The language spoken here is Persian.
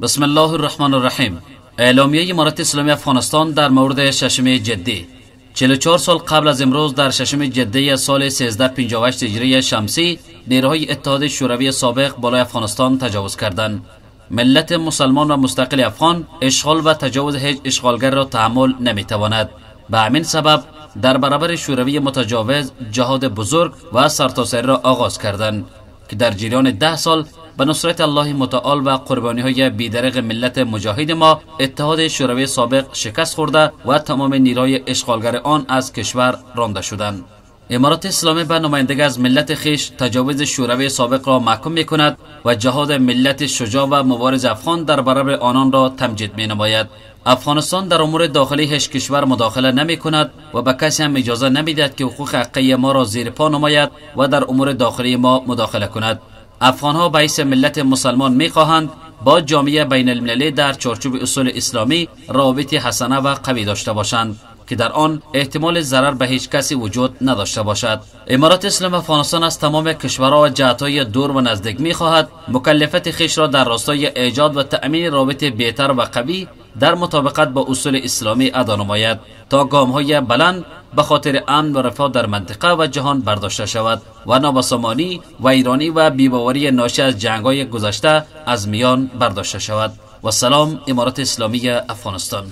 بسم الله الرحمن الرحیم. اعلامیه امارت اسلامی افغانستان در مورد ششم جدی 44 سال قبل از امروز در ششم جدی سال 1358 هجری شمسی نیروهای اتحاد شوروی سابق بالای افغانستان تجاوز کردند. ملت مسلمان و مستقل افغان اشغال و تجاوز هیچ اشغالگر را تحمل نمیتواند. به همین سبب در برابر شوروی متجاوز جهاد بزرگ و سرتاسری را آغاز کردند که در جریان 10 سال به نصرت الله متعال و قربانی های بیدرق ملت مجاهد ما اتحاد شوروی سابق شکست خورده و تمام نیروهای اشغالگر آن از کشور رانده شدند. امارت اسلامی به نمایندگی از ملت خیش تجاوز شوروی سابق را محکوم می کند و جهاد ملت شجاع و مبارز افغان در برابر آنان را تمجید می نماید. افغانستان در امور داخلی هیچ کشور مداخله نمی کند و به کسی هم اجازه نمی دهد که حقوق حقیقی ما را زیر پا نماید و در امور داخلی ما مداخله کند. افغان ها به حیث ملت مسلمان می خواهند با جامعه بین المللی در چارچوب اصول اسلامی روابط حسنه و قوی داشته باشند که در آن احتمال ضرر به هیچ کسی وجود نداشته باشد. امارت اسلامی افغانستان از تمام کشورها و جهت‌های دور و نزدیک می خواهد مکلفیت خویش را در راستای ایجاد و تأمین روابط بهتر و قوی در مطابقت با اصول اسلامی ادا نماید تا گام‌های بلند به خاطر امن و رفاه در منطقه و جهان برداشته شود و نابسامانی و ایرانی و بی‌باوری ناشی از جنگ‌های گذشته از میان برداشته شود. و سلام. امارت اسلامی افغانستان.